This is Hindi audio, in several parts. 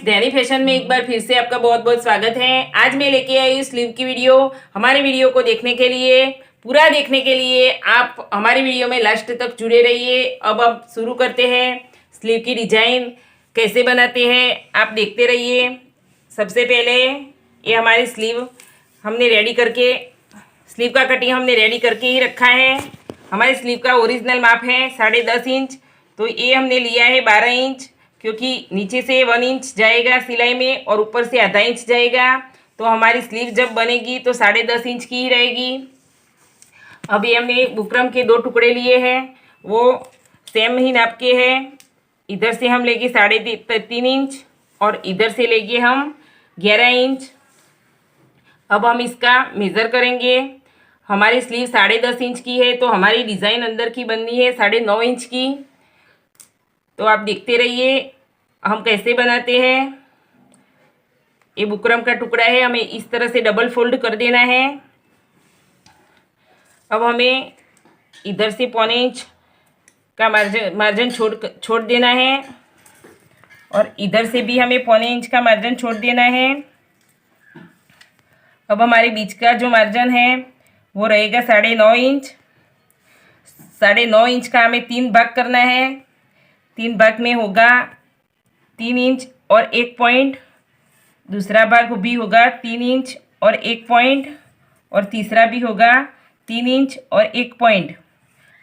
दैनी फैशन में एक बार फिर से आपका बहुत बहुत स्वागत है। आज मैं लेके आई स्लीव की वीडियो। हमारे वीडियो को देखने के लिए, पूरा देखने के लिए आप हमारी वीडियो में लास्ट तक जुड़े रहिए। अब हम शुरू करते हैं। स्लीव की डिजाइन कैसे बनाते हैं आप देखते रहिए। सबसे पहले ये हमारी स्लीव हमने रेडी करके, स्लीव का कटिंग हमने रेडी करके ही रखा है। हमारी स्लीव का ओरिजिनल माप है 10.5 इंच, तो ये हमने लिया है 12 इंच, क्योंकि नीचे से 1 इंच जाएगा सिलाई में और ऊपर से आधा इंच जाएगा, तो हमारी स्लीव जब बनेगी तो 10.5 इंच की ही रहेगी। अब ये हमने बुकरम के 2 टुकड़े लिए हैं, वो सेम ही नाप के हैं। इधर से हम लेंगे 3.5 इंच और इधर से लेंगे हम 11 इंच। अब हम इसका मेज़र करेंगे। हमारी स्लीव 10.5 इंच की है, तो हमारी डिज़ाइन अंदर की बननी है 9.5 इंच की। तो आप देखते रहिए हम कैसे बनाते हैं। ये बुकरम का टुकड़ा है, हमें इस तरह से डबल फोल्ड कर देना है। अब हमें इधर से 1.25 इंच का मार्जिन छोड़ देना है और इधर से भी हमें 1.25 इंच का मार्जिन छोड़ देना है। अब हमारे बीच का जो मार्जिन है वो रहेगा 9.5 इंच। 9.5 इंच का हमें 3 भाग करना है। 3 भाग में होगा 3 इंच और 1 पॉइंट, दूसरा भाग भी होगा 3 इंच और 1 पॉइंट, और तीसरा भी होगा 3 इंच और 1 पॉइंट।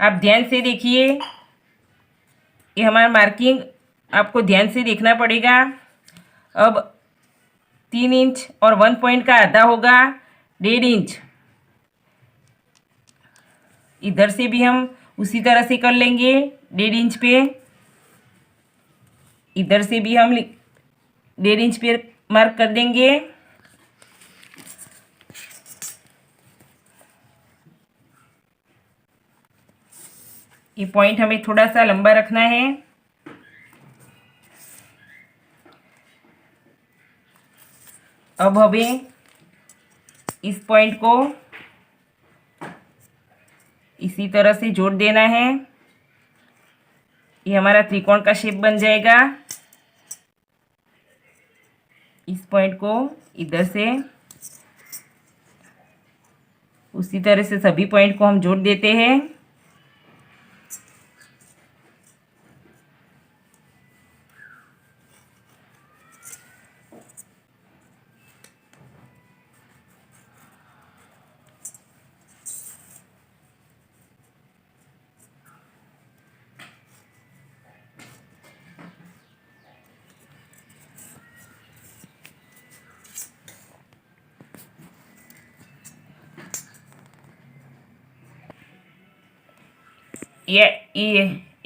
आप ध्यान से देखिए, ये हमारा मार्किंग आपको ध्यान से देखना पड़ेगा। अब 3 इंच और 1 पॉइंट का आधा होगा 1.5 इंच। इधर से भी हम उसी तरह से कर लेंगे 1.5 इंच पे। इधर से भी हम 1.5 इंच पे मार्क कर देंगे। ये पॉइंट हमें थोड़ा सा लंबा रखना है। अब हमें इस पॉइंट को इसी तरह से जोड़ देना है। ये हमारा त्रिकोण का शेप बन जाएगा। इस पॉइंट को इधर से उसी तरह से सभी पॉइंट को हम जोड़ देते हैं।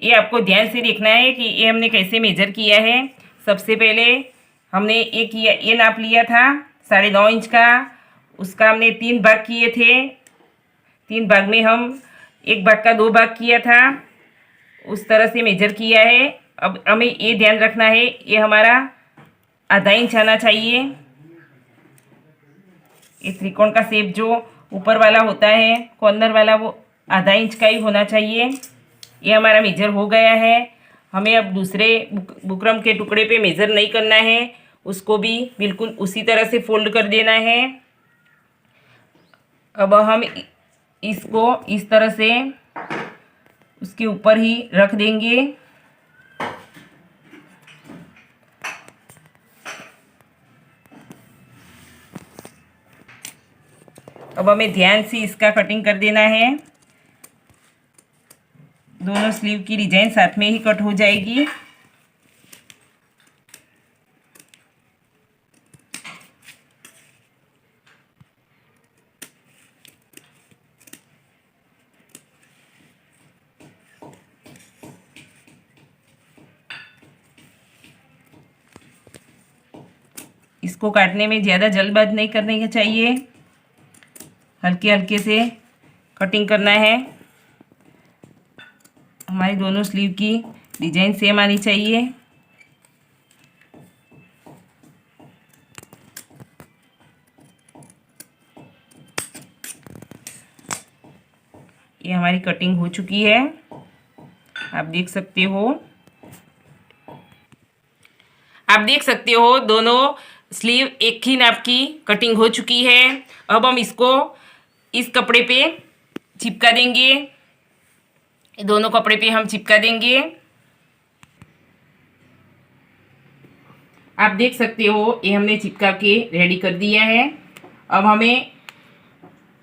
ये आपको ध्यान से देखना है कि ये हमने कैसे मेजर किया है। सबसे पहले हमने ये नाप लिया था 9.5 इंच का, उसका हमने 3 भाग किए थे। 3 भाग में हम 1 भाग का 2 भाग किया था, उस तरह से मेजर किया है। अब हमें ये ध्यान रखना है, ये हमारा आधा इंच आना चाहिए। ये त्रिकोण का शेप जो ऊपर वाला होता है कॉर्नर वाला, वो आधा इंच का ही होना चाहिए। ये हमारा मेजर हो गया है। हमें अब दूसरे बुकरम के टुकड़े पे मेज़र नहीं करना है, उसको भी बिल्कुल उसी तरह से फोल्ड कर देना है। अब हम इसको इस तरह से उसके ऊपर ही रख देंगे। अब हमें ध्यान से इसका कटिंग कर देना है। दोनों स्लीव की डिजाइन साथ में ही कट हो जाएगी। इसको काटने में ज़्यादा जल्दबाजी नहीं करनी चाहिए, हल्के हल्के से कटिंग करना है। हमारी दोनों स्लीव की डिजाइन सेम आनी चाहिए। ये हमारी कटिंग हो चुकी है, आप देख सकते हो। आप देख सकते हो दोनों स्लीव एक ही नाप की कटिंग हो चुकी है। अब हम इसको इस कपड़े पे चिपका देंगे, दोनों कपड़े पे हम चिपका देंगे। आप देख सकते हो ये हमने चिपका के रेडी कर दिया है। अब हमें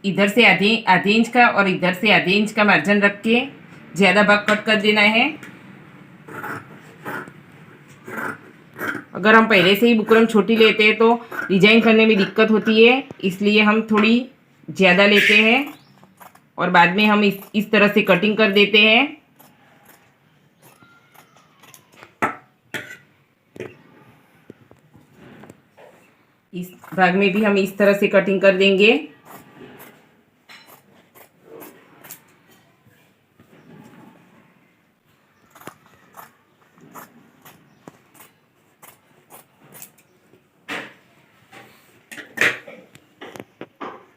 इधर से आधे आधे इंच का और इधर से आधे इंच का मार्जिन रख के ज़्यादा भाग कट कर देना है। अगर हम पहले से ही बुकरम छोटी लेते हैं तो डिजाइन करने में दिक्कत होती है, इसलिए हम थोड़ी ज़्यादा लेते हैं और बाद में हम इस तरह से कटिंग कर देते हैं। इस भाग में भी हम इस तरह से कटिंग कर देंगे।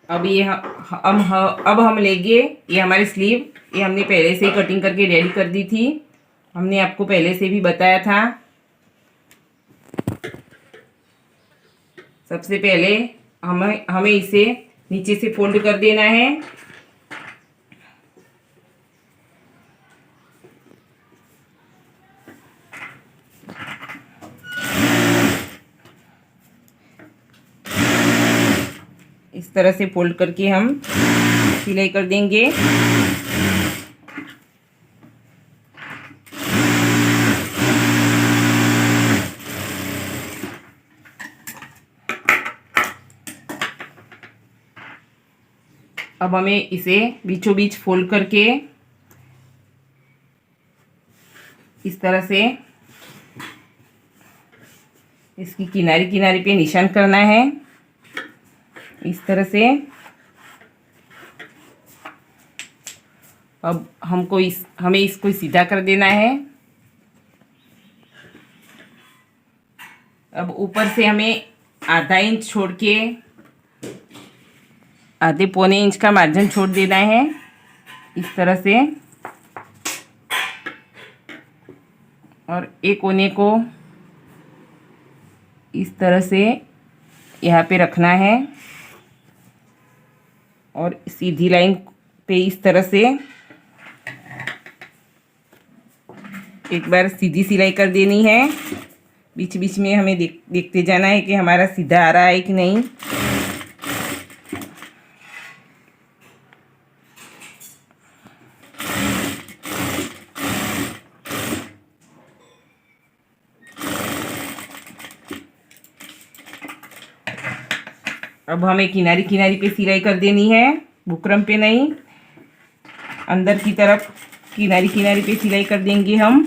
अब ये अब हम लेंगे ये हमारी स्लीव, ये हमने पहले से ही कटिंग करके रेडी कर दी थी, हमने आपको पहले से भी बताया था। सबसे पहले हमें इसे नीचे से फोल्ड कर देना है। इस तरह से फोल्ड करके हम सिलाई कर देंगे। अब हमें इसे बीचों बीच फोल्ड करके इस तरह से इसकी किनारे किनारे पे निशान करना है, इस तरह से। अब हमें इसको सीधा कर देना है। अब ऊपर से हमें आधा इंच छोड़ के आधे पौने इंच का मार्जिन छोड़ देना है, इस तरह से। और एक कोने को इस तरह से यहाँ पे रखना है और सीधी लाइन पे इस तरह से एक बार सीधी सिलाई कर देनी है। बीच बीच में हमें देखते जाना है कि हमारा सीधा आ रहा है कि नहीं। अब हमें किनारी किनारी पे सिलाई कर देनी है, बुकरम पे नहीं, अंदर की तरफ किनारी किनारी पे सिलाई कर देंगे हम।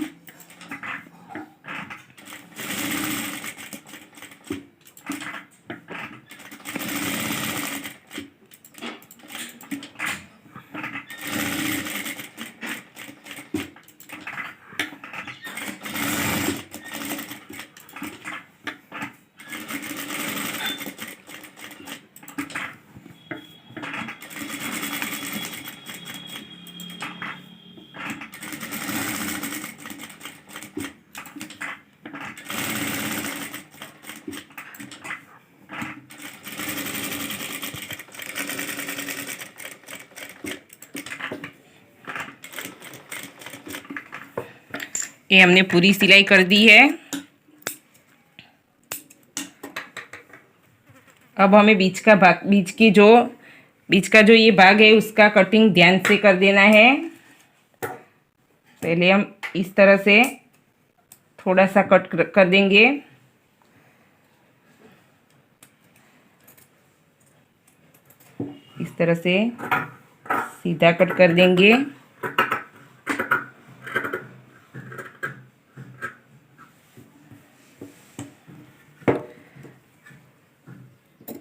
ये हमने पूरी सिलाई कर दी है। अब हमें बीच का जो ये भाग है उसका कटिंग ध्यान से कर देना है। पहले हम इस तरह से थोड़ा सा कट कर देंगे। इस तरह से सीधा कट कर देंगे।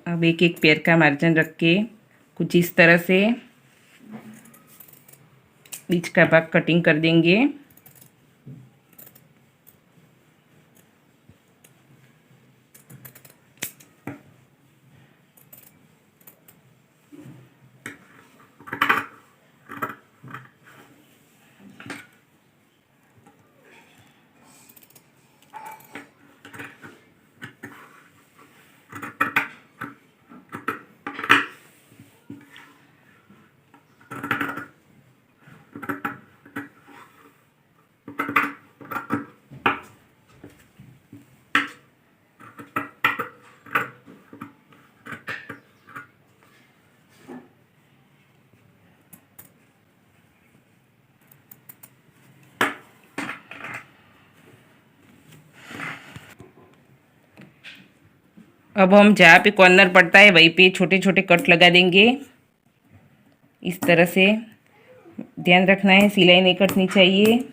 अब एक एक पैर का मार्जिन रख के कुछ इस तरह से बीच का भाग कटिंग कर देंगे। अब हम जहाँ पे कॉर्नर पड़ता है वहीं पे छोटे छोटे कट लगा देंगे। इस तरह से ध्यान रखना है, सिलाई नहीं कटनी चाहिए।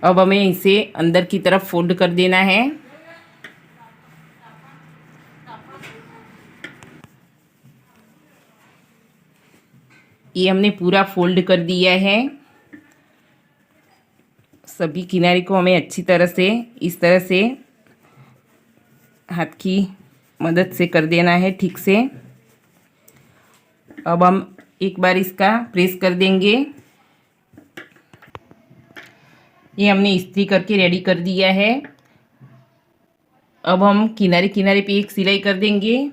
अब हमें इसे अंदर की तरफ फोल्ड कर देना है। ये हमने पूरा फोल्ड कर दिया है। सभी किनारे को हमें अच्छी तरह से इस तरह से हाथ की मदद से कर देना है ठीक से। अब हम एक बार इसका प्रेस कर देंगे। ये हमने इस्त्री करके रेडी कर दिया है। अब हम किनारे किनारे पे एक सिलाई कर देंगे।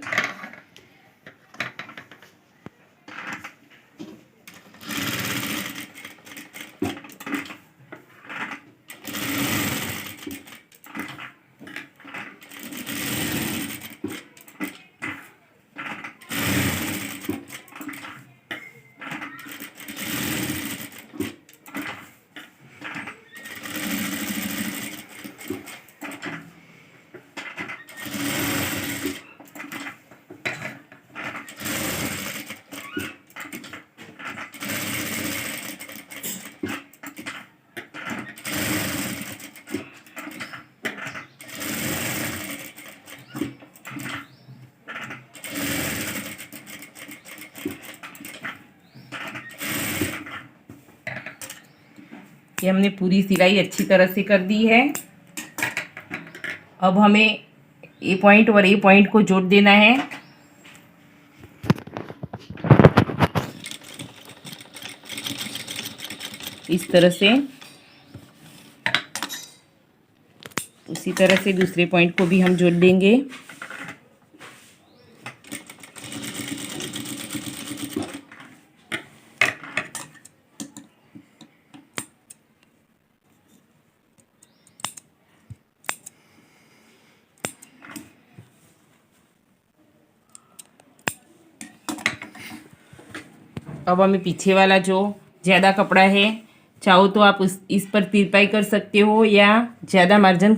ये हमने पूरी सिलाई अच्छी तरह से कर दी है। अब हमें ए पॉइंट और ए पॉइंट को जोड़ देना है। इस तरह से, उसी तरह से दूसरे पॉइंट को भी हम जोड़ देंगे। अब हमें पीछे वाला जो ज़्यादा कपड़ा है, चाहो तो आप इस पर तिरपाई कर सकते हो या ज़्यादा मार्जिन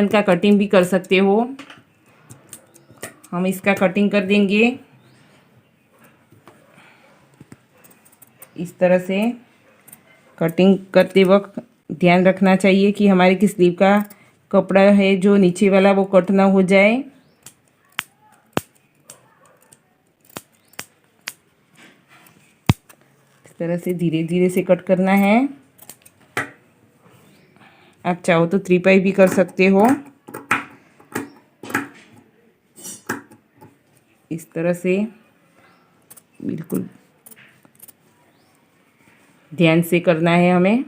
का कटिंग भी कर सकते हो। हम इसका कटिंग कर देंगे। इस तरह से कटिंग करते वक्त ध्यान रखना चाहिए कि हमारे की स्लीव का कपड़ा है जो नीचे वाला वो कट ना हो जाए। तरह से धीरे धीरे से कट करना है। आप चाहो तो त्रिपाई भी कर सकते हो। इस तरह से बिल्कुल ध्यान से करना है हमें।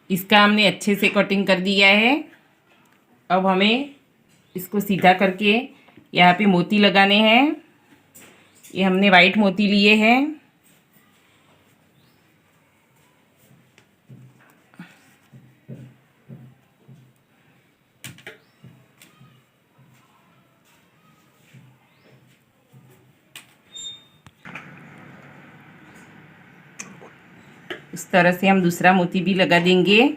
इसका हमने अच्छे से कटिंग कर दिया है। अब हमें इसको सीधा करके यहाँ पे मोती लगाने हैं। ये हमने वाइट मोती लिए हैं। इस तरह से हम दूसरा मोती भी लगा देंगे।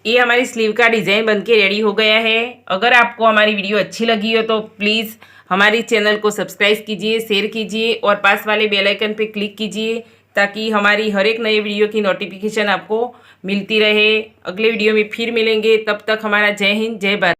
ये हमारी स्लीव का डिज़ाइन बनके रेडी हो गया है। अगर आपको हमारी वीडियो अच्छी लगी हो तो प्लीज़ हमारे चैनल को सब्सक्राइब कीजिए, शेयर कीजिए और पास वाले बेल आइकन पे क्लिक कीजिए ताकि हमारी हर एक नए वीडियो की नोटिफिकेशन आपको मिलती रहे। अगले वीडियो में फिर मिलेंगे, तब तक हमारा जय हिंद, जय भारत।